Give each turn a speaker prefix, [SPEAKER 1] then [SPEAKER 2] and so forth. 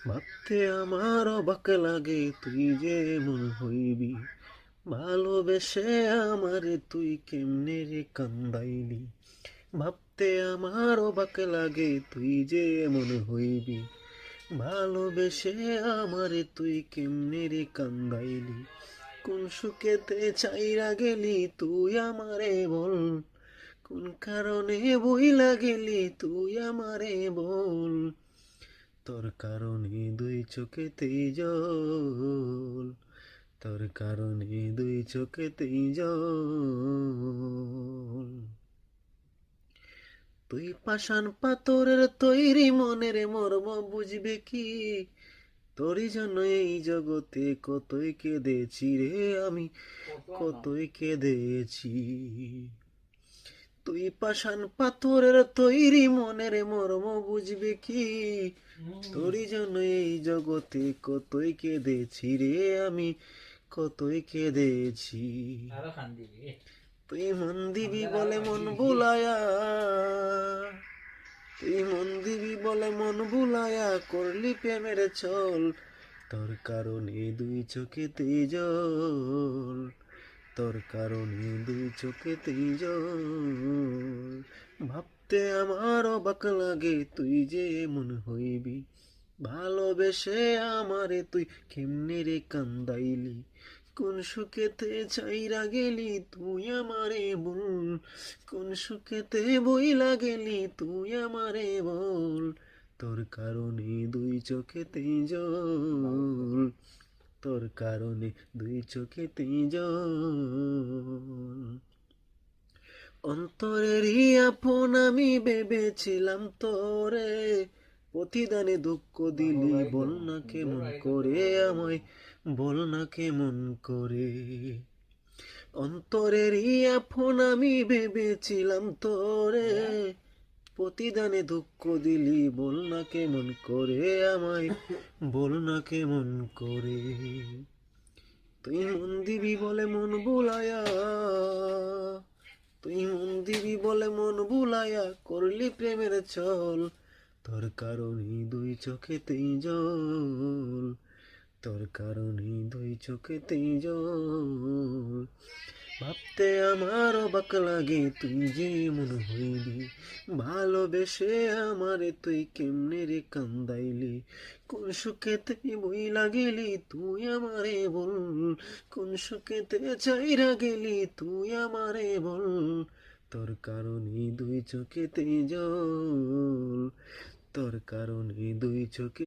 [SPEAKER 1] ভাবতে আমার অবাক লাগে তুই যে এমন হইবি, ভালোবেসে আমারে তুই কেমনে রে কান্দাইলি। ভাবতে আমার অবাক লাগে তুই যে এমন হইবি, ভালোবেসে আমারে তুই কেমনে রে কান্দাইলি। কোন সুখেতে চাইরা গেলি তুই আমারে বল, কোন কারণে বইলা গেলি তুই আমারে বল। তোর কারণে দুই চোখেতেই জল, তোর কারণে দুই চোখেতেই জল। তুই পাষাণ পাথরের তৈরি মনের মর্ম বুঝবে কি, তোরই জন্য এই জগতে কতই কেঁদেছি রে আমি, কতই কেঁদেছি। তুই পাষাণ পাথরের তৈরি মনের মর্ম বুঝবে কি, তোরই জন্য এই জগতে কতই কেঁদেছি রে আমি, কতই কেঁদেছি। তুই মন দিবি বলে মন বুলায়া, তুই মন দিবি বলে মন বুলায়া করলি প্রেমের ছল। তোর কারণে দুই চোখেতেই জল, তোর কারণে দুই চোখেতেই জল। ভাবতে আমার অবাক লাগে তুই যে এমন হইবি, ভালোবেসে আমারে তুই কেমনে রে কান্দাইলি। কোন সুখেতে চাইরা গেলি তুই আমারে বল, কোন সুখেতে বইলা গেলি তুই আমারে বল। তোর কারণে দুই চোখেতেই জল, তোর কারণে দুই চোখেতেই জল। অন্তরেরই আপন আমি ভেবেছিলাম তোরে, প্রতিদানে দুঃখ দিলি বল না কেমন করে আমায়, বল না কেমন করে। অন্তরেরই আপন আমি ভেবেছিলাম তোরে, প্রতিদানে দুঃখ দিলি বল না কেমন করে আমায়, বল না কেমন করে। তুই মন দিবি বলে মন বুলায়া, তুই মন দিবি বলে মন বুলায়া করলি প্রেমের ছল। তোর কারণে দুই চোখেতেই জল, তোর কারণে দুই চোখেতেই জল। ভাবতে আমার অবাক লাগে তুই যে মন হইবি, ভালোবেসে আমারে তুই কেমনে রে কান্দাইলি। কোন সুখেতে বইলা গেলি তুই আমারে বল, কোন সুখেতে চাইরা গেলি তুই আমারে বল। তোর কারণে দুই চোখেতেই জল, তোর কারণে দুই চোখে